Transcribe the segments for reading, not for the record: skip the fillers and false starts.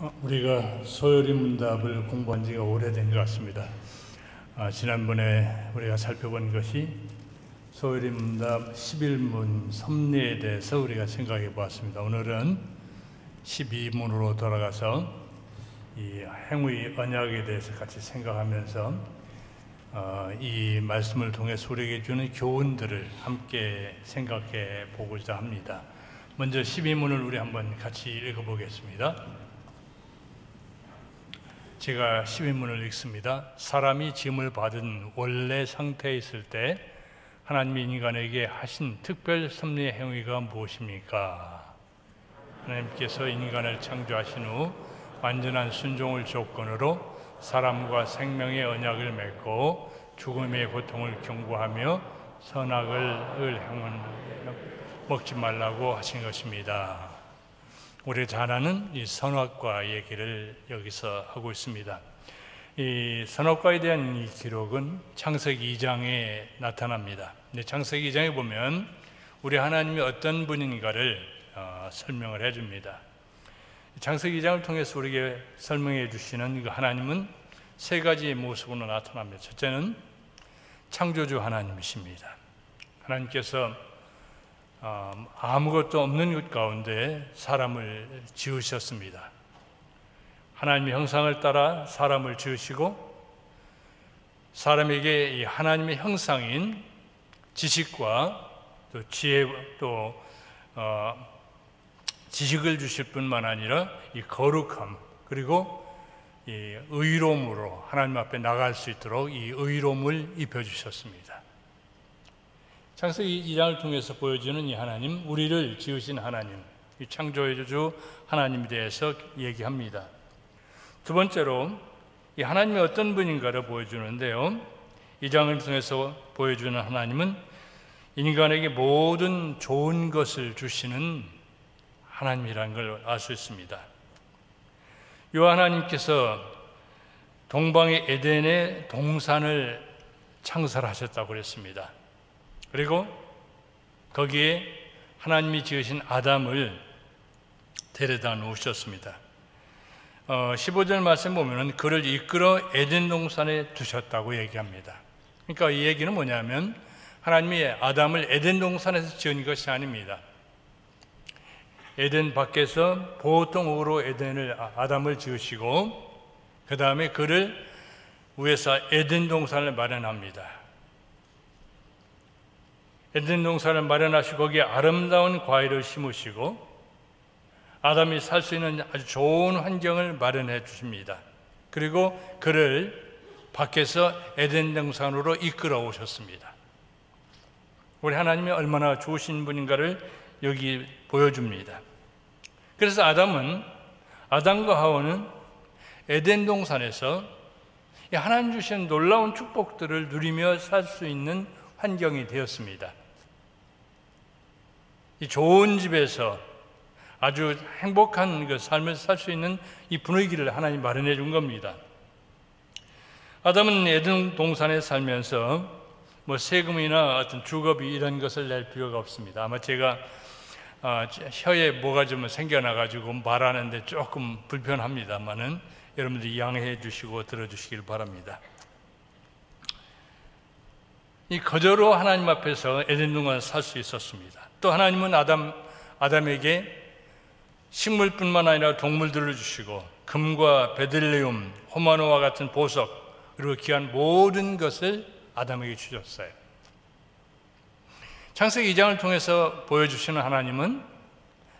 우리가 소요리 문답을 공부한 지가 오래된 것 같습니다. 지난번에 우리가 살펴본 것이 소요리 문답 11문 섭리에 대해서 우리가 생각해 보았습니다. 오늘은 12문으로 돌아가서 이 행위 언약에 대해서 같이 생각하면서 이 말씀을 통해서 우리에게 주는 교훈들을 함께 생각해 보고자 합니다. 먼저 12문을 우리 한번 같이 읽어보겠습니다. 제가 12문을 읽습니다. 사람이 짐을 받은 원래 상태에 있을 때 하나님이 인간에게 하신 특별 섭리의 행위가 무엇입니까? 하나님께서 인간을 창조하신 후 완전한 순종을 조건으로 사람과 생명의 언약을 맺고 죽음의 고통을 경고하며 선악을 먹지 말라고 하신 것입니다. 우리 잘 아는 이 선악과 얘기를 여기서 하고 있습니다. 이 선악과에 대한 이 기록은 창세기 2장에 나타납니다. 창세기 2장에 보면 우리 하나님이 어떤 분인가를 설명을 해줍니다. 창세기 2장을 통해서 우리에게 설명해 주시는 그 하나님은 세 가지 모습으로 나타납니다. 첫째는 창조주 하나님이십니다. 하나님께서 아무것도 없는 것 가운데 사람을 지으셨습니다. 하나님의 형상을 따라 사람을 지으시고 사람에게 이 하나님의 형상인 지식과 또 지혜 또 지식을 주실 뿐만 아니라 이 거룩함 그리고 이 의로움으로 하나님 앞에 나갈 수 있도록 이 의로움을 입혀주셨습니다. 창세기 2장을 통해서 보여주는 이 하나님, 우리를 지으신 하나님, 이 창조의 주 하나님에 대해서 얘기합니다. 두 번째로 이 하나님이 어떤 분인가를 보여주는데요. 2장을 통해서 보여주는 하나님은 인간에게 모든 좋은 것을 주시는 하나님이라는 걸 알 수 있습니다. 이 하나님께서 동방의 에덴의 동산을 창설하셨다고 그랬습니다. 그리고 거기에 하나님이 지으신 아담을 데려다 놓으셨습니다. 15절 말씀 보면은 그를 이끌어 에덴 동산에 두셨다고 얘기합니다. 그러니까 이 얘기는 뭐냐면 하나님이 아담을 에덴 동산에서 지은 것이 아닙니다. 에덴 밖에서 보통으로 아담을 지으시고 그 다음에 그를 위해서 에덴 동산을 마련합니다. 에덴 동산을 마련하시고 거기에 아름다운 과일을 심으시고 아담이 살 수 있는 아주 좋은 환경을 마련해 주십니다. 그리고 그를 밖에서 에덴 동산으로 이끌어 오셨습니다. 우리 하나님이 얼마나 좋으신 분인가를 여기 보여줍니다. 그래서 아담과 하와는 에덴 동산에서 하나님 주신 놀라운 축복들을 누리며 살 수 있는 환경이 되었습니다. 이 좋은 집에서 아주 행복한 그 삶을 살 수 있는 이 분위기를 하나님 마련해 준 겁니다. 아담은 에덴 동산에 살면서 세금이나 어떤 주거비 이런 것을 낼 필요가 없습니다. 아마 제가 혀에 뭐가 좀 생겨나가지고 말하는데 조금 불편합니다만은 여러분들이 양해해 주시고 들어주시길 바랍니다. 이 거저로 하나님 앞에서 에덴 동산에 살 수 있었습니다. 또 하나님은 아담에게 식물뿐만 아니라 동물들을 주시고 금과 베들레헴, 호마노와 같은 보석 그리고 귀한 모든 것을 아담에게 주셨어요. 창세기 2장을 통해서 보여주시는 하나님은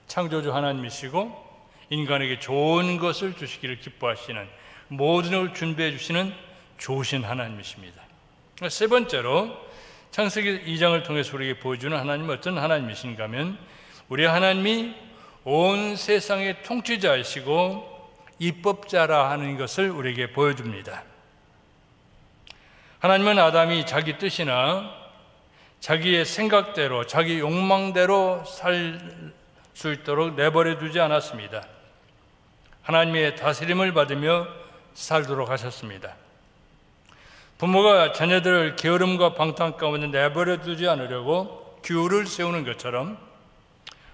창조주 하나님이시고 인간에게 좋은 것을 주시기를 기뻐하시는 모든 걸 준비해 주시는 좋으신 하나님이십니다. 세 번째로 창세기 2장을 통해서 우리에게 보여주는 하나님은 어떤 하나님이신가 하면 우리 하나님이 온 세상의 통치자이시고 입법자라 하는 것을 우리에게 보여줍니다. 하나님은 아담이 자기 뜻이나 자기의 생각대로 자기 욕망대로 살 수 있도록 내버려 두지 않았습니다. 하나님의 다스림을 받으며 살도록 하셨습니다. 부모가 자녀들을 게으름과 방탕 가운데 내버려 두지 않으려고 규율을 세우는 것처럼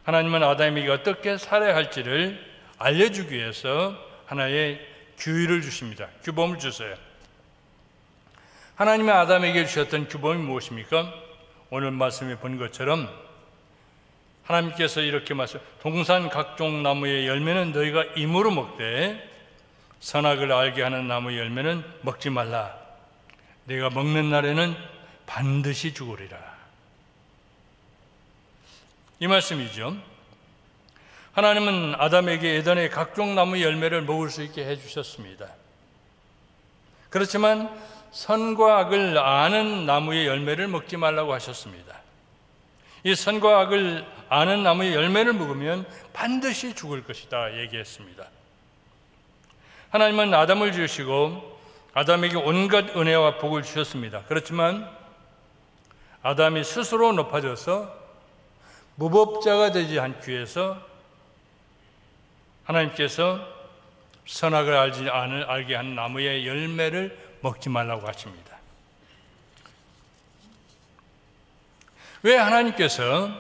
하나님은 아담에게 어떻게 살아야 할지를 알려주기 위해서 하나의 규율을 주십니다. 규범을 주세요. 하나님이 아담에게 주셨던 규범이 무엇입니까? 오늘 말씀에 본 것처럼 하나님께서 이렇게 말씀, 동산 각종 나무의 열매는 너희가 임으로 먹되 선악을 알게 하는 나무의 열매는 먹지 말라. 내가 먹는 날에는 반드시 죽으리라. 이 말씀이죠. 하나님은 아담에게 에덴의 각종 나무의 열매를 먹을 수 있게 해주셨습니다. 그렇지만 선과 악을 아는 나무의 열매를 먹지 말라고 하셨습니다. 이 선과 악을 아는 나무의 열매를 먹으면 반드시 죽을 것이다 얘기했습니다. 하나님은 아담을 지으시고 아담에게 온갖 은혜와 복을 주셨습니다. 그렇지만 아담이 스스로 높아져서 무법자가 되지 않기 위해서 하나님께서 선악을 알게 하는 나무의 열매를 먹지 말라고 하십니다. 왜 하나님께서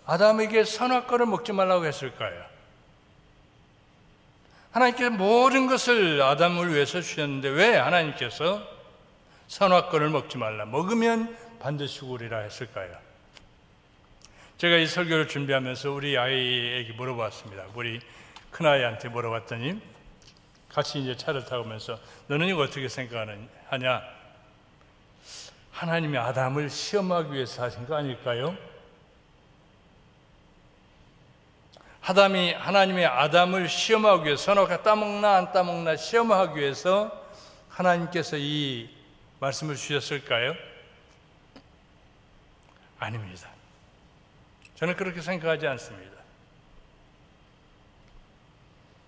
아담에게 선악과를 먹지 말라고 했을까요? 하나님께서 모든 것을 아담을 위해서 주셨는데 왜 하나님께서 선악과를 먹지 말라, 먹으면 반드시 죽으리라 했을까요? 제가 이 설교를 준비하면서 우리 아이에게 물어봤습니다. 우리 큰아이한테 물어봤더니 같이 이제 차를 타고 오면서 너는 이거 어떻게 생각하냐? 하나님이 아담을 시험하기 위해서 하신 거 아닐까요? 하나님이 아담을 시험하기 위해서 선악과 따먹나 안 따먹나 시험하기 위해서 하나님께서 이 말씀을 주셨을까요? 아닙니다. 저는 그렇게 생각하지 않습니다.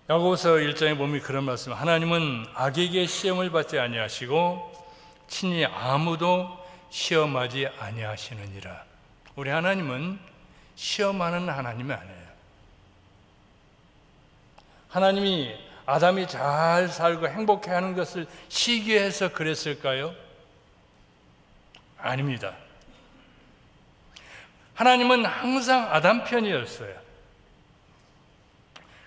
야고보서 1장에 보면 그런 말씀, 하나님은 악에게 시험을 받지 아니하시고 친히 아무도 시험하지 아니하시느니라. 우리 하나님은 시험하는 하나님이 아니에요. 하나님이 아담이 잘 살고 행복해하는 것을 시기해서 그랬을까요? 아닙니다. 하나님은 항상 아담 편이었어요.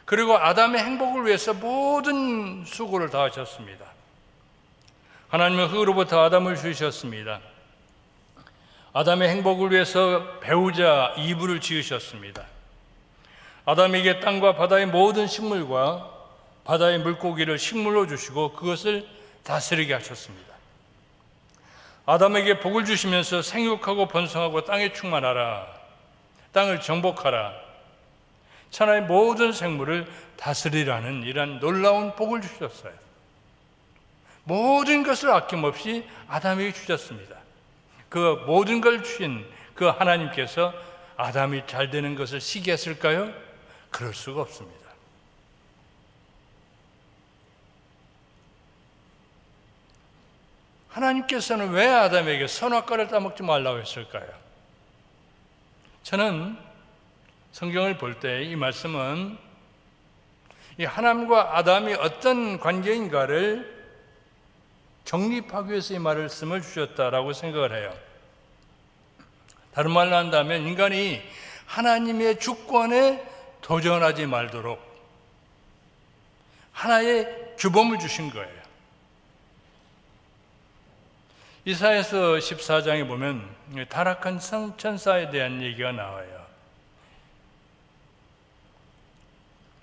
그리고 아담의 행복을 위해서 모든 수고를 다하셨습니다. 하나님은 흙으로부터 아담을 주셨습니다. 아담의 행복을 위해서 배우자 이브를 지으셨습니다. 아담에게 땅과 바다의 모든 식물과 바다의 물고기를 식물로 주시고 그것을 다스리게 하셨습니다. 아담에게 복을 주시면서 생육하고 번성하고 땅에 충만하라, 땅을 정복하라, 천하의 모든 생물을 다스리라는 이러한 놀라운 복을 주셨어요. 모든 것을 아낌없이 아담에게 주셨습니다. 그 모든 걸 주신 그 하나님께서 아담이 잘 되는 것을 시기했을까요? 그럴 수가 없습니다. 하나님께서는 왜 아담에게 선악과를 따먹지 말라고 했을까요? 저는 성경을 볼 때 이 말씀은 이 하나님과 아담이 어떤 관계인가를 정립하기 위해서 이 말씀을 주셨다라고 생각을 해요. 다른 말로 한다면 인간이 하나님의 주권에 도전하지 말도록 하나의 규범을 주신 거예요. 이사야서 14장에 보면 타락한 천사에 대한 얘기가 나와요.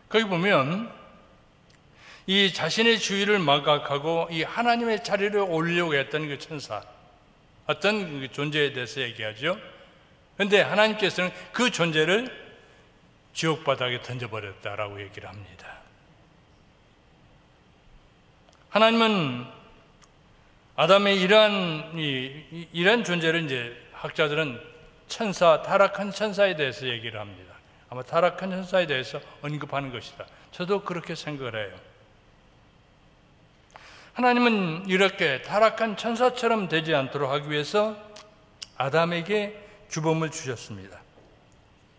거기 보면 이 자신의 주의를 망각하고 이 하나님의 자리를 올리려고 했던 그 천사, 어떤 그 존재에 대해서 얘기하죠. 그런데 하나님께서는 그 존재를 지옥 바닥에 던져버렸다라고 얘기를 합니다. 하나님은 아담의 이러한 존재를 이제 학자들은 천사, 타락한 천사에 대해서 얘기를 합니다. 아마 타락한 천사에 대해서 언급하는 것이다. 저도 그렇게 생각을 해요. 하나님은 이렇게 타락한 천사처럼 되지 않도록 하기 위해서 아담에게 규범을 주셨습니다.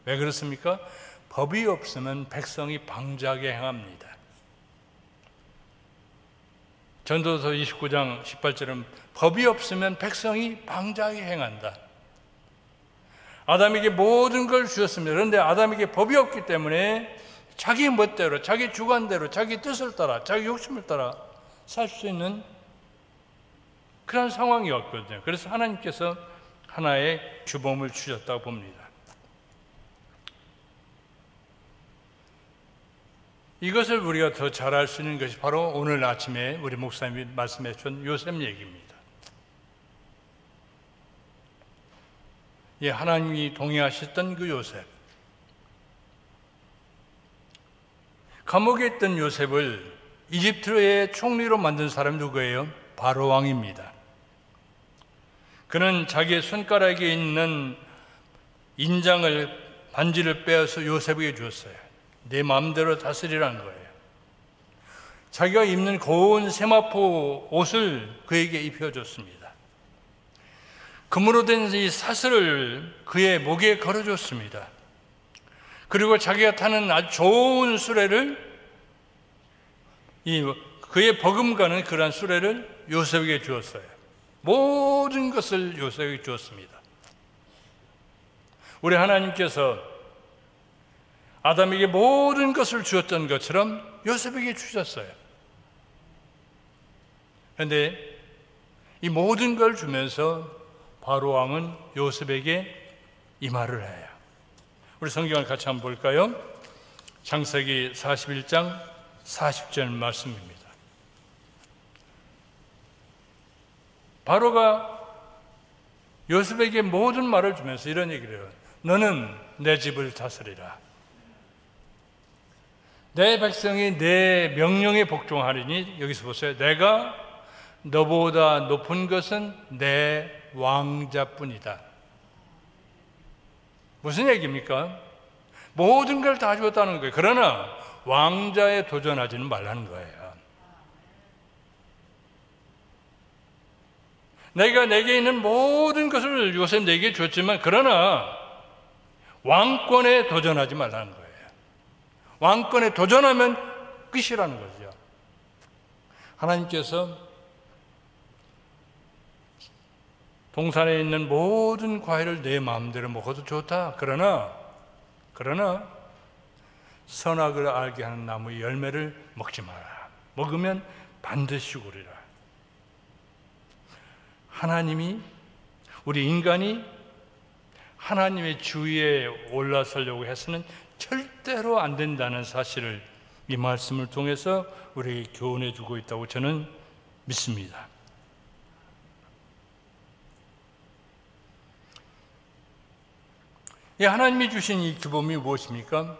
왜 그렇습니까? 법이 없으면 백성이 방자하게 행합니다. 전도서 29장 18절은 법이 없으면 백성이 방자하게 행한다. 아담에게 모든 걸 주셨습니다. 그런데 아담에게 법이 없기 때문에 자기 멋대로, 자기 주관대로, 자기 뜻을 따라, 자기 욕심을 따라 살 수 있는 그런 상황이었거든요. 그래서 하나님께서 하나의 규범을 주셨다고 봅니다. 이것을 우리가 더 잘 알 수 있는 것이 바로 오늘 아침에 우리 목사님이 말씀해 주신 요셉 얘기입니다. 예, 하나님이 동의하셨던 그 요셉. 감옥에 있던 요셉을 이집트의 총리로 만든 사람이 누구예요? 바로 왕입니다. 그는 자기의 손가락에 있는 인장을, 반지를 빼어서 요셉에게 주었어요. 내 마음대로 다스리라는 거예요. 자기가 입는 고운 세마포 옷을 그에게 입혀줬습니다. 금으로 된 이 사슬을 그의 목에 걸어줬습니다. 그리고 자기가 타는 아주 좋은 수레를, 그의 버금가는 그러한 수레를 요셉에게 주었어요. 모든 것을 요셉에게 주었습니다. 우리 하나님께서 아담에게 모든 것을 주었던 것처럼 요셉에게 주셨어요. 그런데 이 모든 걸 주면서 바로 왕은 요셉에게 이 말을 해요. 우리 성경을 같이 한번 볼까요? 창세기 41장 40절 말씀입니다. 바로가 요셉에게 모든 말을 주면서 이런 얘기를 해요. 너는 내 집을 다스리라. 내 백성이 내 명령에 복종하리니, 여기서 보세요. 내가 너보다 높은 것은 내 왕자뿐이다. 무슨 얘기입니까? 모든 걸 다 주었다는 거예요. 그러나 왕자에 도전하지는 말라는 거예요. 내가 내게 있는 모든 것을 요셉 내게 줬지만, 그러나 왕권에 도전하지 말라는 거예요. 왕권에 도전하면 끝이라는 거죠. 하나님께서 동산에 있는 모든 과일을 내 마음대로 먹어도 좋다. 그러나 선악을 알게 하는 나무의 열매를 먹지 마라. 먹으면 반드시 죽으리라. 하나님이, 우리 인간이 하나님의 주위에 올라서려고 해서는 절대로 안 된다는 사실을 이 말씀을 통해서 우리에게 교훈해 주고 있다고 저는 믿습니다. 하나님이 주신 이 규범이 무엇입니까?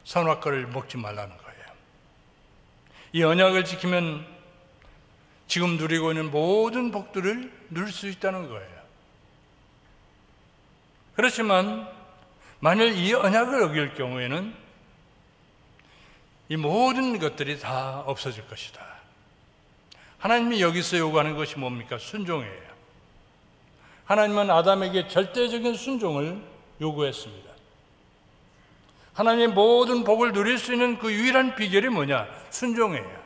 선악과를 먹지 말라는 거예요. 이 언약을 지키면 지금 누리고 있는 모든 복들을 누릴 수 있다는 거예요. 그렇지만 만일 이 언약을 어길 경우에는 이 모든 것들이 다 없어질 것이다. 하나님이 여기서 요구하는 것이 뭡니까? 순종이에요. 하나님은 아담에게 절대적인 순종을 요구했습니다. 하나님의 모든 복을 누릴 수 있는 그 유일한 비결이 뭐냐? 순종이에요.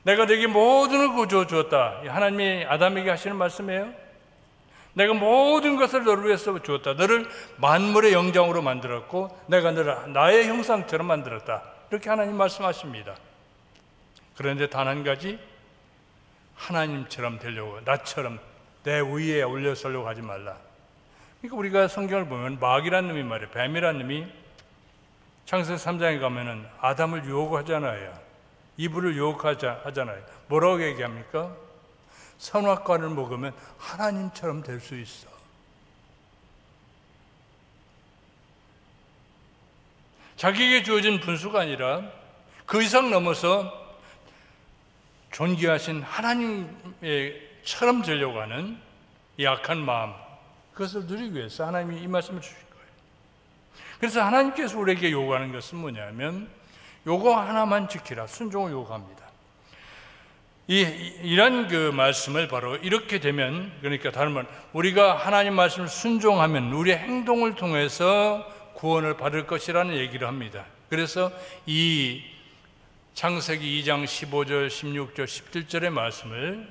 내가 너에게 모든 걸 주었다. 하나님이 아담에게 하시는 말씀이에요. 내가 모든 것을 너를 위해서 주었다. 너를 만물의 영장으로 만들었고 내가 너를 나의 형상처럼 만들었다. 이렇게 하나님 말씀하십니다. 그런데 단 한 가지, 하나님처럼 되려고, 나처럼 내 위에 올려서려고 하지 말라. 그러니까 우리가 성경을 보면 마귀란 놈이 말이에요. 뱀이란 놈이 창세기 3장에 가면은 아담을 유혹하잖아요. 이브를 유혹하잖아요. 뭐라고 얘기합니까? 선악과를 먹으면 하나님처럼 될 수 있어. 자기에게 주어진 분수가 아니라 그 이상 넘어서 존귀하신 하나님처럼 되려고 하는 이 악한 마음, 그것을 누리기 위해서 하나님이 이 말씀을 주신 거예요. 그래서 하나님께서 우리에게 요구하는 것은 뭐냐면 요거 하나만 지키라. 순종을 요구합니다. 이런 그 말씀을 바로 이렇게 되면, 그러니까 다른 말, 우리가 하나님 말씀을 순종하면 우리의 행동을 통해서 구원을 받을 것이라는 얘기를 합니다. 그래서 이 창세기 2장 15절, 16절, 17절의 말씀을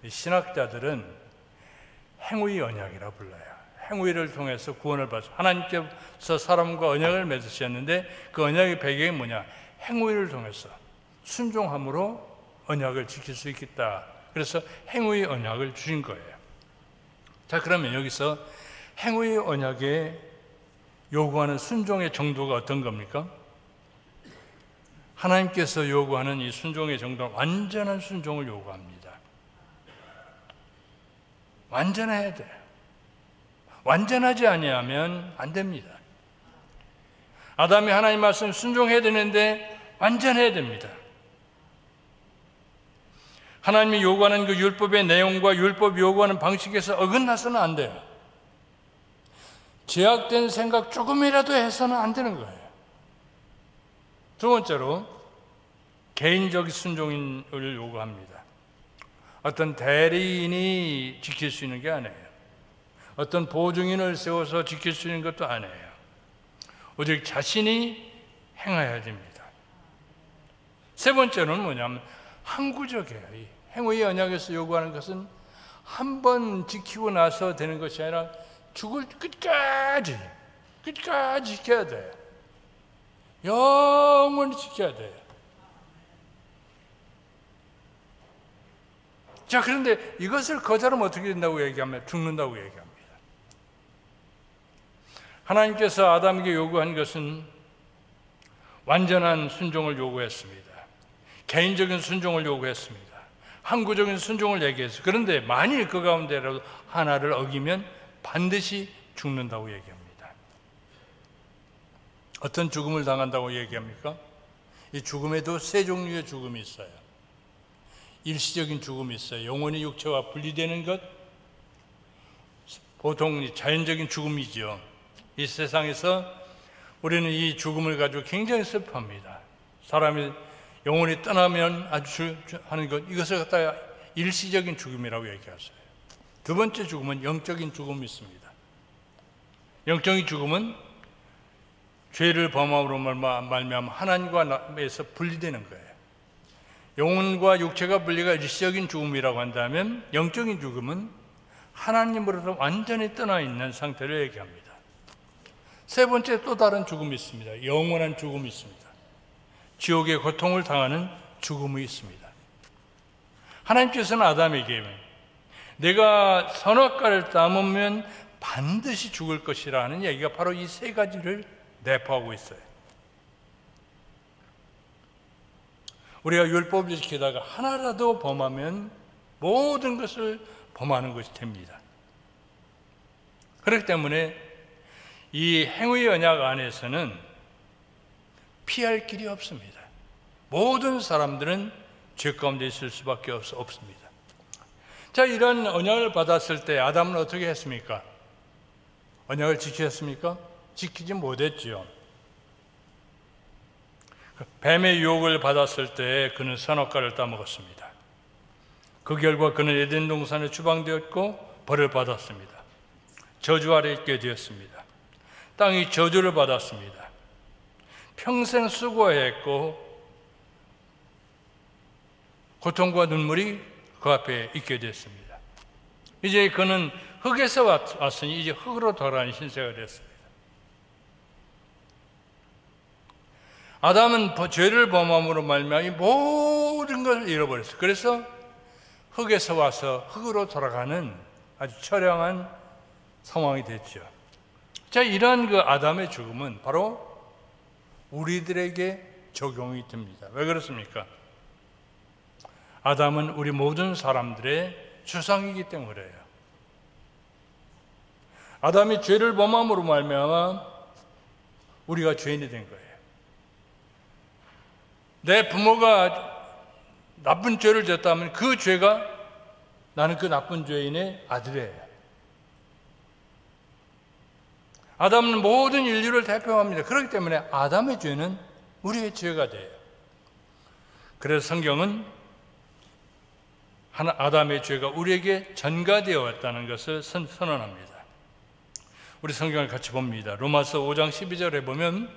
신학자들은 행위의 언약이라 불러요. 행위를 통해서 구원을 받았어요. 하나님께서 사람과 언약을 맺으셨는데 그 언약의 배경이 뭐냐? 행위를 통해서 순종함으로 언약을 지킬 수 있겠다. 그래서 행위의 언약을 주신 거예요. 자, 그러면 여기서 행위의 언약에 요구하는 순종의 정도가 어떤 겁니까? 하나님께서 요구하는 이 순종의 정도는 완전한 순종을 요구합니다. 완전해야 돼요. 완전하지 아니하면 안 됩니다. 아담이 하나님 말씀 순종해야 되는데 완전해야 됩니다. 하나님이 요구하는 그 율법의 내용과 율법이 요구하는 방식에서 어긋나서는 안 돼요. 제약된 생각 조금이라도 해서는 안 되는 거예요. 두 번째로 개인적 순종을 요구합니다. 어떤 대리인이 지킬 수 있는 게 아니에요. 어떤 보증인을 세워서 지킬 수 있는 것도 아니에요. 오직 자신이 행해야 됩니다. 세 번째는 뭐냐면 항구적이에요. 이 행위의 언약에서 요구하는 것은 한 번 지키고 나서 되는 것이 아니라 죽을 끝까지 지켜야 돼요. 영원히 지켜야 돼요. 자, 그런데 이것을 거절하면 어떻게 된다고 얘기하면 죽는다고 얘기합니다. 하나님께서 아담에게 요구한 것은 완전한 순종을 요구했습니다. 개인적인 순종을 요구했습니다. 항구적인 순종을 얘기했어요. 그런데 만일 그 가운데라도 하나를 어기면 반드시 죽는다고 얘기합니다. 어떤 죽음을 당한다고 얘기합니까? 이 죽음에도 세 종류의 죽음이 있어요. 일시적인 죽음이 있어요. 영혼이 육체와 분리되는 것, 보통 자연적인 죽음이죠. 이 세상에서 우리는 이 죽음을 가지고 굉장히 슬퍼합니다. 사람이 영혼이 떠나면 아주 하는 것, 이것을 갖다가 일시적인 죽음이라고 얘기하세요. 두 번째 죽음은 영적인 죽음이 있습니다. 영적인 죽음은 죄를 범함으로 말미암아 하나님과에서 분리되는 거예요. 영혼과 육체가 분리가 일시적인 죽음이라고 한다면 영적인 죽음은 하나님으로부터 완전히 떠나 있는 상태를 얘기합니다. 세 번째 또 다른 죽음이 있습니다. 영원한 죽음이 있습니다. 지옥의 고통을 당하는 죽음이 있습니다. 하나님께서는 아담에게 내가 선악과를 따먹으면 반드시 죽을 것이라 하는 얘기가 바로 이 세 가지를 내포하고 있어요. 우리가 율법을 지키다가 하나라도 범하면 모든 것을 범하는 것이 됩니다. 그렇기 때문에 이 행위의 언약 안에서는 피할 길이 없습니다. 모든 사람들은 죄 가운데 있을 수밖에 없습니다. 자, 이런 언약을 받았을 때 아담은 어떻게 했습니까? 언약을 지켰습니까? 지키지 못했지요. 뱀의 유혹을 받았을 때 그는 선악과를 따먹었습니다. 그 결과 그는 에덴 동산에 추방되었고 벌을 받았습니다. 저주 아래 있게 되었습니다. 땅이 저주를 받았습니다. 평생 수고해야 했고 고통과 눈물이 그 앞에 있게 됐습니다. 이제 그는 흙에서 왔으니 이제 흙으로 돌아가는 신세가 됐습니다. 아담은 죄를 범함으로 말미암아 모든 것을 잃어버렸어요. 그래서 흙에서 와서 흙으로 돌아가는 아주 처량한 상황이 됐죠. 자, 이러한 그 아담의 죽음은 바로 우리들에게 적용이 됩니다. 왜 그렇습니까? 아담은 우리 모든 사람들의 주상이기 때문에요. 아담이 죄를 범함으로 말미암아 우리가 죄인이 된 거예요. 내 부모가 나쁜 죄를 졌다면 그 죄가 나는 그 나쁜 죄인의 아들이에요. 아담은 모든 인류를 대표합니다. 그렇기 때문에 아담의 죄는 우리의 죄가 돼요. 그래서 성경은 아담의 죄가 우리에게 전가되어 왔다는 것을 선언합니다. 우리 성경을 같이 봅니다. 로마서 5장 12절에 보면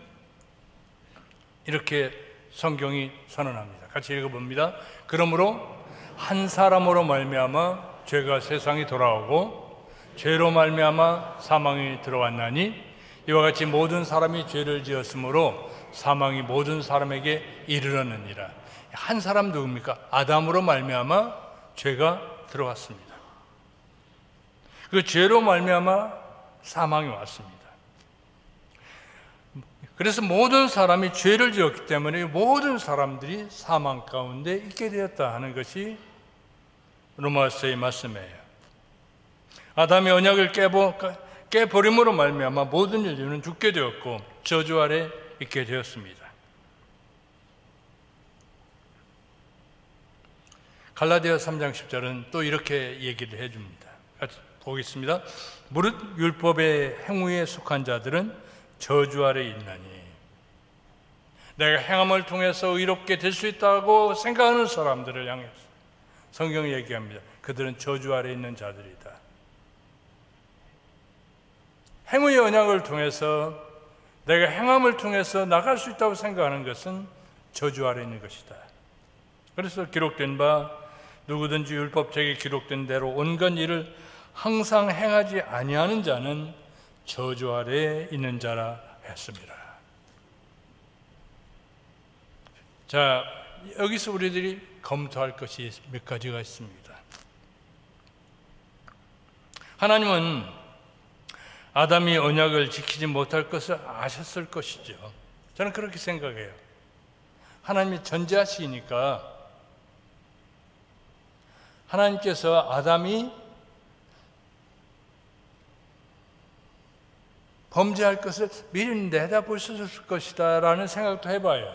이렇게 성경이 선언합니다. 같이 읽어봅니다. 그러므로 한 사람으로 말미암아 죄가 세상에 돌아오고 죄로 말미암아 사망이 들어왔나니 이와 같이 모든 사람이 죄를 지었으므로 사망이 모든 사람에게 이르렀느니라. 한 사람 누굽니까? 아담으로 말미암아 죄가 들어왔습니다. 그 죄로 말미암아 사망이 왔습니다. 그래서 모든 사람이 죄를 지었기 때문에 모든 사람들이 사망 가운데 있게 되었다 하는 것이 로마서의 말씀이에요. 아담의 언약을 깨버림으로 말미암아 모든 인류는 죽게 되었고 저주 아래 있게 되었습니다. 갈라디아 3장 10절은 또 이렇게 얘기를 해줍니다. 같이 보겠습니다. 무릇 율법의 행위에 속한 자들은 저주 아래 있나니 내가 행함을 통해서 의롭게 될 수 있다고 생각하는 사람들을 향해서 성경이 얘기합니다. 그들은 저주 아래 있는 자들이다. 행위의 언약을 통해서 내가 행함을 통해서 나갈 수 있다고 생각하는 것은 저주 아래 있는 것이다. 그래서 기록된 바 누구든지 율법책에 기록된 대로 온갖 일을 항상 행하지 아니하는 자는 저주 아래에 있는 자라 했습니다. 자, 여기서 우리들이 검토할 것이 몇 가지가 있습니다. 하나님은 아담이 언약을 지키지 못할 것을 아셨을 것이죠. 저는 그렇게 생각해요. 하나님이 전지하시니까 하나님께서 아담이 범죄할 것을 미리 내다보셨을 것이다 라는 생각도 해봐요.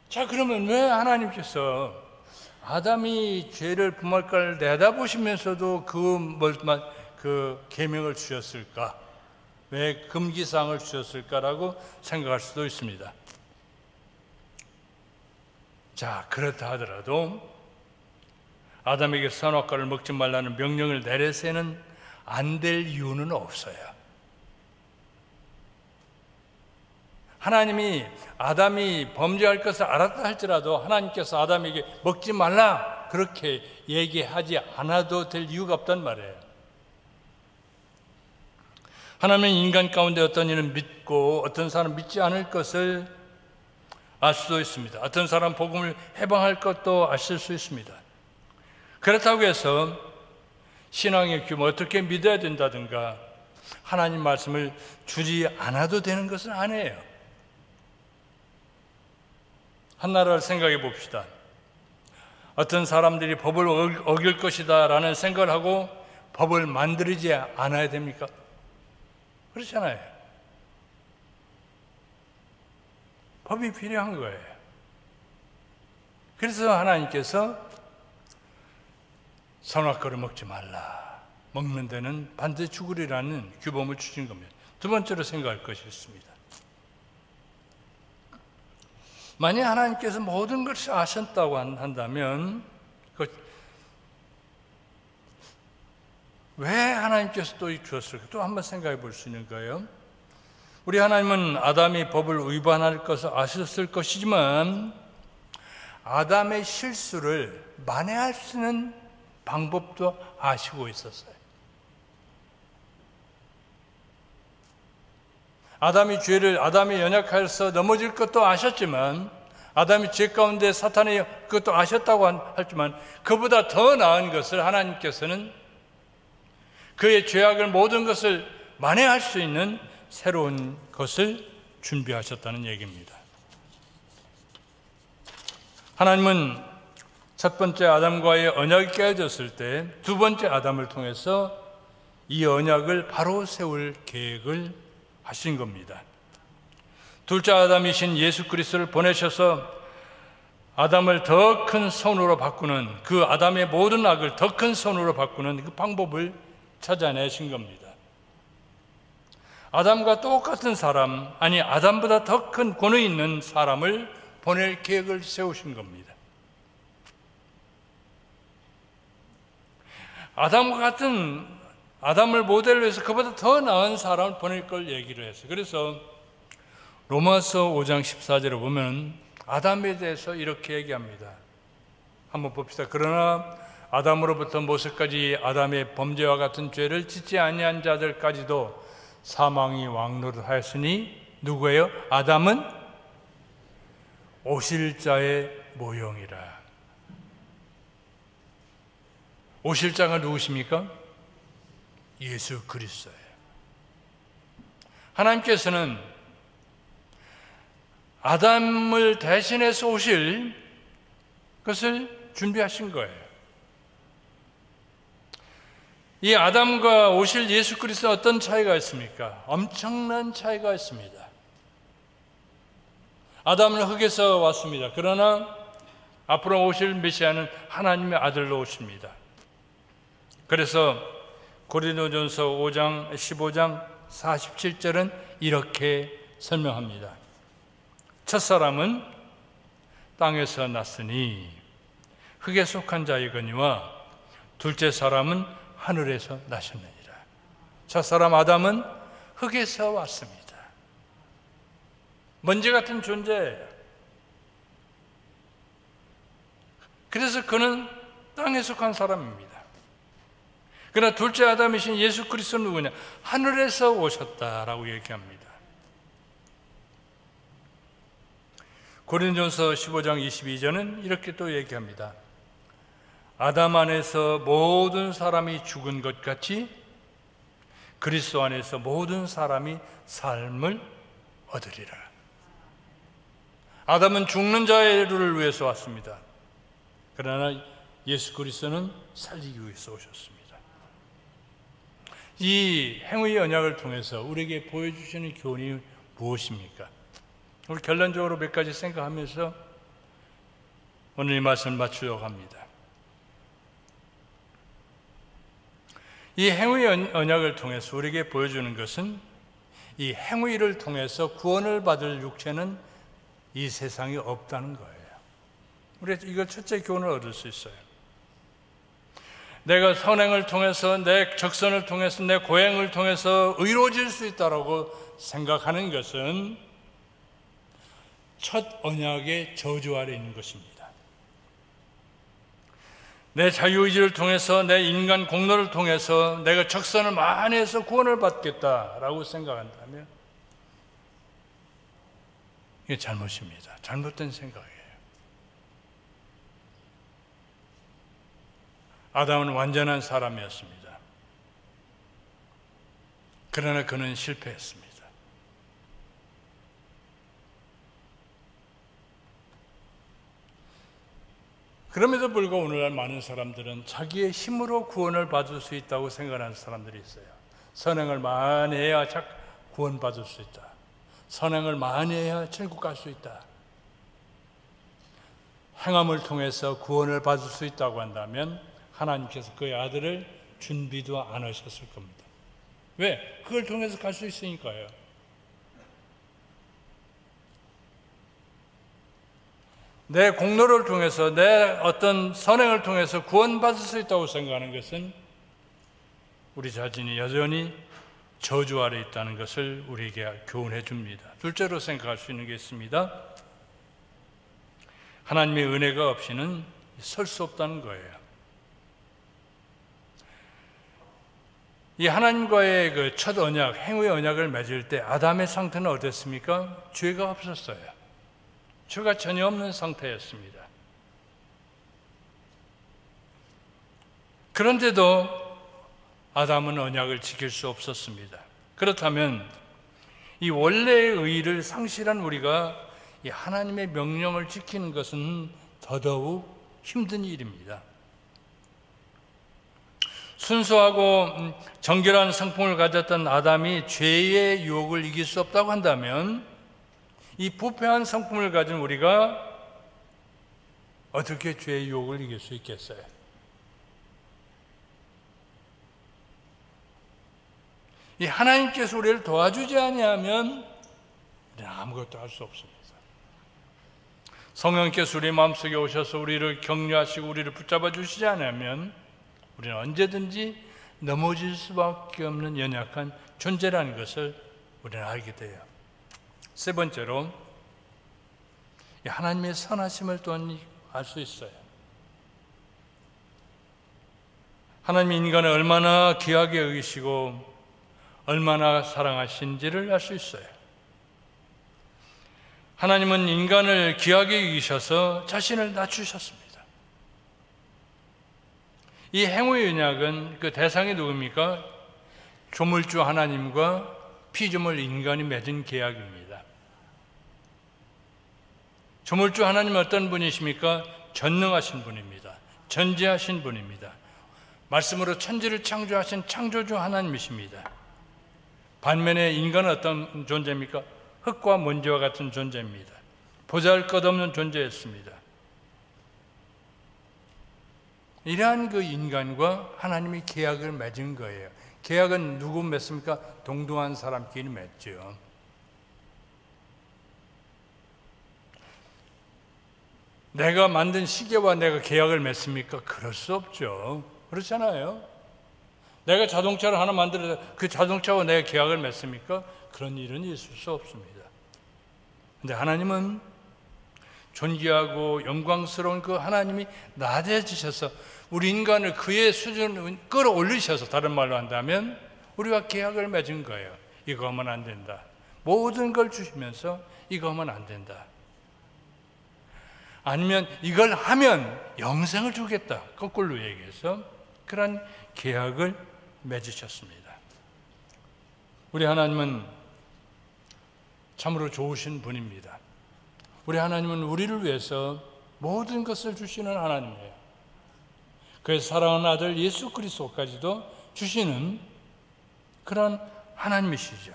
자, 그러면 왜 하나님께서 아담이 죄를 범할 걸 내다보시면서도 그 계명을 주셨을까? 왜 금기사항을 주셨을까라고 생각할 수도 있습니다. 자, 그렇다 하더라도 아담에게 선악과를 먹지 말라는 명령을 내려서는 안 될 이유는 없어요. 하나님이 아담이 범죄할 것을 알았다 할지라도 하나님께서 아담에게 먹지 말라 그렇게 얘기하지 않아도 될 이유가 없단 말이에요. 하나님은 인간 가운데 어떤 이는 믿고 어떤 사람은 믿지 않을 것을 알 수도 있습니다. 어떤 사람은 복음을 해방할 것도 아실 수 있습니다. 그렇다고 해서 신앙의 규모 어떻게 믿어야 된다든가 하나님 말씀을 주지 않아도 되는 것은 아니에요. 한 나라를 생각해 봅시다. 어떤 사람들이 법을 어길 것이다 라는 생각을 하고 법을 만들지 않아야 됩니까? 그렇잖아요. 법이 필요한 거예요. 그래서 하나님께서 선악과를 먹지 말라. 먹는 데는 반드시 죽으리라는 규범을 주신 겁니다. 두 번째로 생각할 것이 있습니다. 만약 하나님께서 모든 것을 아셨다고 한다면 왜 하나님께서 또 주었을까? 또 한번 생각해 볼 수 있는 거예요. 우리 하나님은 아담이 법을 위반할 것을 아셨을 것이지만 아담의 실수를 만회할 수 있는 방법도 아시고 있었어요. 아담이 연약해서 넘어질 것도 아셨지만 아담이 죄 가운데 사탄의 그것도 아셨다고 하지만 그보다 더 나은 것을 하나님께서는 그의 죄악을 모든 것을 만회할 수 있는 새로운 것을 준비하셨다는 얘기입니다. 하나님은 첫 번째 아담과의 언약이 깨어졌을 때 두 번째 아담을 통해서 이 언약을 바로 세울 계획을 하신 겁니다. 둘째 아담이신 예수 그리스도를 보내셔서 아담을 더 큰 선으로 바꾸는 그 아담의 모든 악을 더 큰 선으로 바꾸는 그 방법을 찾아내신 겁니다. 아담과 똑같은 사람, 아니 아담보다 더 큰 권위 있는 사람을 보낼 계획을 세우신 겁니다. 아담과 같은 아담을 모델로 해서 그보다 더 나은 사람을 보낼 걸 얘기를 했어요. 그래서 로마서 5장 14절에 보면 아담에 대해서 이렇게 얘기합니다. 한번 봅시다. 그러나 아담으로부터 모세까지 아담의 범죄와 같은 죄를 짓지 아니한 자들까지도 사망이 왕노릇하였으니 누구예요? 아담은 오실 자의 모형이라. 오실 자가 누구십니까? 예수 그리스도예요. 하나님께서는 아담을 대신해서 오실 것을 준비하신 거예요. 이 아담과 오실 예수 그리스도 어떤 차이가 있습니까? 엄청난 차이가 있습니다. 아담은 흙에서 왔습니다. 그러나 앞으로 오실 메시아는 하나님의 아들로 오십니다. 그래서 고린도전서 15장 47절은 이렇게 설명합니다. 첫사람은 땅에서 났으니 흙에 속한 자이거니와 둘째 사람은 하늘에서 나셨느니라. 첫사람 아담은 흙에서 왔습니다. 먼지 같은 존재예요. 그래서 그는 땅에 속한 사람입니다. 그러나 둘째 아담이신 예수 그리스도는 누구냐? 하늘에서 오셨다라고 얘기합니다. 고린도전서 15장 22절은 이렇게 또 얘기합니다. 아담 안에서 모든 사람이 죽은 것 같이 그리스도 안에서 모든 사람이 삶을 얻으리라. 아담은 죽는 자를 위해서 왔습니다. 그러나 예수 그리스도는 살리기 위해서 오셨습니다. 이 행위의 언약을 통해서 우리에게 보여주시는 교훈이 무엇입니까? 우리 결론적으로 몇 가지 생각하면서 오늘 이 말씀을 마치려고 합니다. 이 행위의 언약을 통해서 우리에게 보여주는 것은 이 행위를 통해서 구원을 받을 육체는 이 세상에 없다는 거예요. 우리가 이걸 첫째 교훈을 얻을 수 있어요. 내가 선행을 통해서, 내 적선을 통해서, 내 고행을 통해서 의로워질 수 있다고 생각하는 것은 첫 언약의 저주 아래 있는 것입니다. 내 자유의지를 통해서, 내 인간 공로를 통해서 내가 적선을 많이 해서 구원을 받겠다라고 생각한다면 이게 잘못입니다. 잘못된 생각이에요. 아담은 완전한 사람이었습니다. 그러나 그는 실패했습니다. 그럼에도 불구하고 오늘날 많은 사람들은 자기의 힘으로 구원을 받을 수 있다고 생각하는 사람들이 있어요. 선행을 많이 해야 구원받을 수 있다. 선행을 많이 해야 천국 갈 수 있다. 행함을 통해서 구원을 받을 수 있다고 한다면 하나님께서 그의 아들을 준비도 안 하셨을 겁니다. 왜? 그걸 통해서 갈 수 있으니까요. 내 공로를 통해서, 내 어떤 선행을 통해서 구원받을 수 있다고 생각하는 것은 우리 자신이 여전히 저주 아래 있다는 것을 우리에게 교훈해 줍니다. 둘째로 생각할 수 있는 게 있습니다. 하나님의 은혜가 없이는 설 수 없다는 거예요. 이 하나님과의 그 첫 언약, 행위의 언약을 맺을 때 아담의 상태는 어땠습니까? 죄가 없었어요. 죄가 전혀 없는 상태였습니다. 그런데도 아담은 언약을 지킬 수 없었습니다. 그렇다면 이 원래의 의의를 상실한 우리가 이 하나님의 명령을 지키는 것은 더더욱 힘든 일입니다. 순수하고 정결한 성품을 가졌던 아담이 죄의 유혹을 이길 수 없다고 한다면 이 부패한 성품을 가진 우리가 어떻게 죄의 유혹을 이길 수 있겠어요? 이 하나님께서 우리를 도와주지 아니하면 우리는 아무것도 할 수 없습니다. 성령께서 우리 마음속에 오셔서 우리를 격려하시고 우리를 붙잡아 주시지 않으면 우리는 언제든지 넘어질 수밖에 없는 연약한 존재라는 것을 우리는 알게 돼요. 세 번째로 하나님의 선하심을 또한 알 수 있어요. 하나님 인간을 얼마나 귀하게 여기시고 얼마나 사랑하신지를 알 수 있어요. 하나님은 인간을 귀하게 여기셔서 자신을 낮추셨습니다. 이 행위의 언약은 그 대상이 누굽니까? 조물주 하나님과 피조물 인간이 맺은 계약입니다. 조물주 하나님은 어떤 분이십니까? 전능하신 분입니다. 전지하신 분입니다. 말씀으로 천지를 창조하신 창조주 하나님이십니다. 반면에 인간은 어떤 존재입니까? 흙과 먼지와 같은 존재입니다. 보잘것없는 존재였습니다. 이러한 그 인간과 하나님이 계약을 맺은 거예요. 계약은 누구 맺습니까? 동등한 사람끼리 맺죠. 내가 만든 시계와 내가 계약을 맺습니까? 그럴 수 없죠. 그렇잖아요. 내가 자동차를 하나 만들어서 그 자동차와 내가 계약을 맺습니까? 그런 일은 있을 수 없습니다. 근데 하나님은 존귀하고 영광스러운 그 하나님이 낮아지셔서 우리 인간을 그의 수준을 끌어올리셔서, 다른 말로 한다면 우리가 계약을 맺은 거예요. 이거 하면 안 된다. 모든 걸 주시면서 이거 하면 안 된다. 아니면 이걸 하면 영생을 주겠다. 거꾸로 얘기해서 그런 계약을 맺으셨습니다. 우리 하나님은 참으로 좋으신 분입니다. 우리 하나님은 우리를 위해서 모든 것을 주시는 하나님이에요. 그래서 사랑하는 아들 예수 그리스도까지도 주시는 그런 하나님이시죠.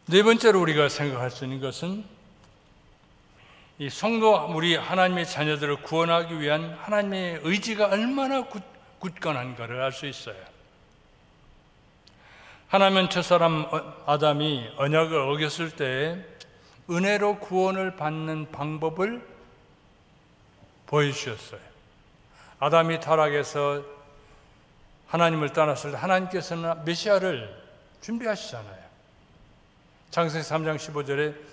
네 번째로 우리가 생각할 수 있는 것은 이 성도, 우리 하나님의 자녀들을 구원하기 위한 하나님의 의지가 얼마나 굳건한가를 알 수 있어요. 하나님은 첫사람 아담이 언약을 어겼을 때 은혜로 구원을 받는 방법을 보여주셨어요. 아담이 타락해서 하나님을 떠났을 때 하나님께서는 메시아를 준비하시잖아요. 창세기 3장 15절에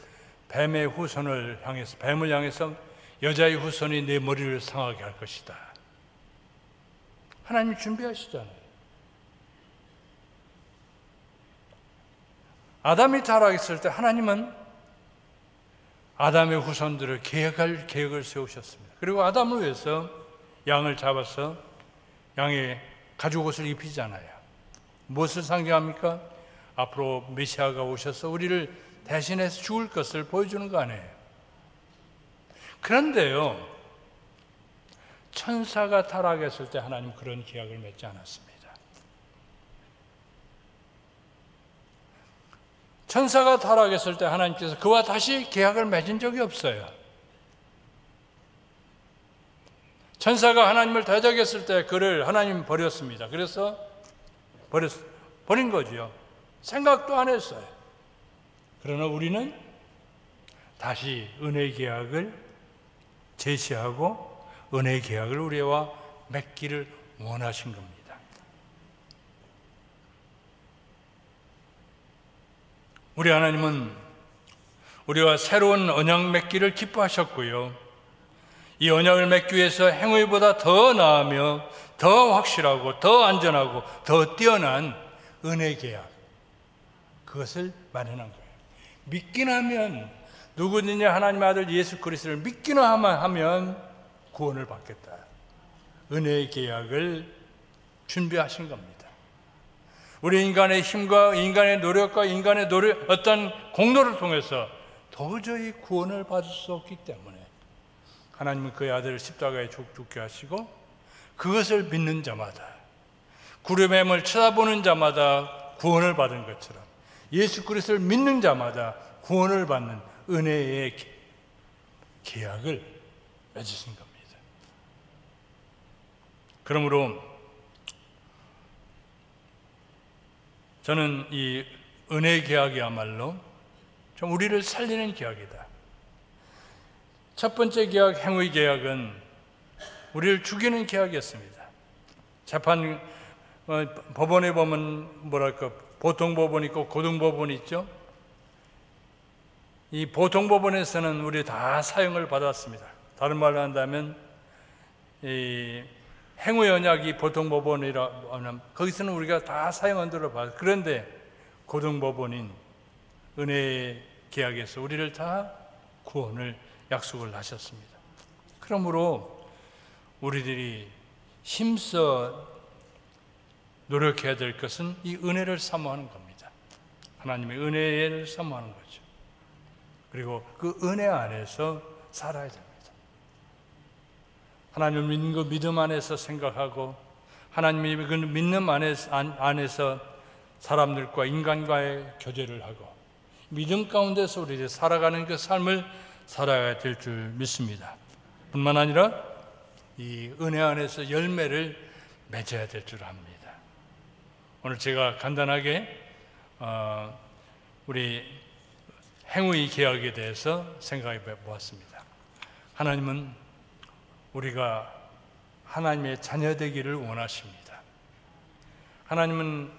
뱀의 후손을 향해서, 뱀을 향해서 여자의 후손이 내 머리를 상하게 할 것이다. 하나님이 준비하시잖아요. 아담이 타락했을 때 하나님은 아담의 후손들을 계획할 계획을 세우셨습니다. 그리고 아담을 위해서 양을 잡아서 양의 가죽옷을 입히잖아요. 무엇을 상징합니까? 앞으로 메시아가 오셔서 우리를 대신해서 죽을 것을 보여주는 거 아니에요. 그런데요, 천사가 타락했을 때 하나님 그런 계약을 맺지 않았습니다. 천사가 타락했을 때 하나님께서 그와 다시 계약을 맺은 적이 없어요. 천사가 하나님을 대적했을 때 그를 하나님 버렸습니다. 그래서 버린 거죠. 생각도 안 했어요. 그러나 우리는 다시 은혜 계약을 제시하고 은혜 계약을 우리와 맺기를 원하신 겁니다. 우리 하나님은 우리와 새로운 언약 맺기를 기뻐하셨고요. 이 언약을 맺기 위해서 행위보다 더 나으며 더 확실하고 더 안전하고 더 뛰어난 은혜 계약, 그것을 마련한 거예요. 믿기나 하면, 누구든지 하나님의 아들 예수 그리스도를 믿기나 하면 구원을 받겠다. 은혜의 계약을 준비하신 겁니다. 우리 인간의 힘과 인간의 노력과 인간의 어떤 공로를 통해서 도저히 구원을 받을 수 없기 때문에 하나님은 그의 아들을 십자가에 죽게 하시고, 그것을 믿는 자마다, 구름의 힘을 쳐다보는 자마다 구원을 받은 것처럼 예수 그리스도를 믿는 자마다 구원을 받는 은혜의 계약을 맺으신 겁니다. 그러므로 저는 이 은혜 계약이야말로 좀 우리를 살리는 계약이다. 첫 번째 계약, 행위 계약은 우리를 죽이는 계약이었습니다. 재판, 법원에 보면 뭐랄까, 보통 법원 있고 고등 법원 있죠. 이 보통 법원에서는 우리 다 사형을 받았습니다. 다른 말로 한다면 이 행위 언약이 보통법원이라 하면 거기서는 우리가 다 사용한 대로 봐요. 그런데 고등법원인 은혜의 계약에서 우리를 다 구원을 약속을 하셨습니다. 그러므로 우리들이 힘써 노력해야 될 것은 이 은혜를 사모하는 겁니다. 하나님의 은혜를 사모하는 거죠. 그리고 그 은혜 안에서 살아야 됩니다. 하나님을 믿는 그 믿음 안에서 생각하고 하나님의 그 믿는 안에서 사람들과 인간과의 교제를 하고 믿음 가운데서 우리들이 살아가는 그 삶을 살아야 될 줄 믿습니다. 뿐만 아니라 이 은혜 안에서 열매를 맺어야 될 줄 압니다. 오늘 제가 간단하게 우리 행위 계약에 대해서 생각해 보았습니다. 하나님은 우리가 하나님의 자녀 되기를 원하십니다. 하나님은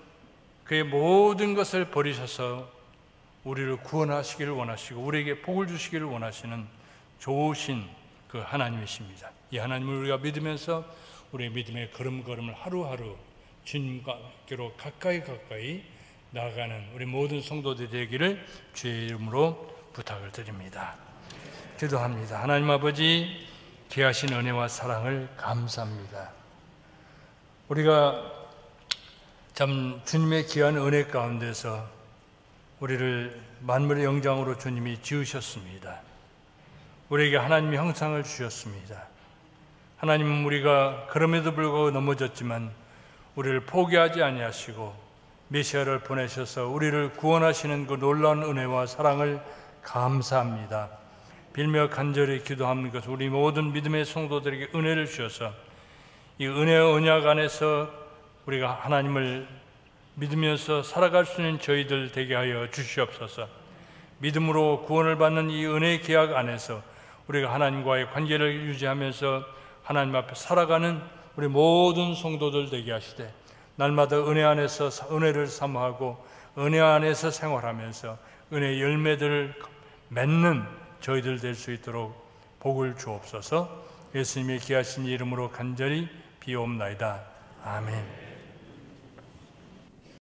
그의 모든 것을 버리셔서 우리를 구원하시기를 원하시고 우리에게 복을 주시기를 원하시는 좋으신 그 하나님이십니다. 이 하나님을 우리가 믿으면서 우리의 믿음의 걸음걸음을 하루하루 주님께로 가까이 나아가는 우리 모든 성도들이 되기를 주의 이름으로 부탁을 드립니다. 기도합니다. 하나님 아버지, 귀하신 은혜와 사랑을 감사합니다. 우리가 참 주님의 귀한 은혜 가운데서 우리를 만물의 영장으로 주님이 지으셨습니다. 우리에게 하나님의 형상을 주셨습니다. 하나님은 우리가 그럼에도 불구하고 넘어졌지만 우리를 포기하지 아니하시고 메시아를 보내셔서 우리를 구원하시는 그 놀라운 은혜와 사랑을 감사합니다. 빌며 간절히 기도하는 것은 우리 모든 믿음의 성도들에게 은혜를 주셔서 이 은혜의 언약 안에서 우리가 하나님을 믿으면서 살아갈 수 있는 저희들 되게 하여 주시옵소서. 믿음으로 구원을 받는 이 은혜의 계약 안에서 우리가 하나님과의 관계를 유지하면서 하나님 앞에 살아가는 우리 모든 성도들 되게 하시되 날마다 은혜 안에서 은혜를 사모하고 은혜 안에서 생활하면서 은혜의 열매들을 맺는 저희들 될 수 있도록 복을 주옵소서. 예수님의 귀하신 이름으로 간절히 비옵나이다. 아멘.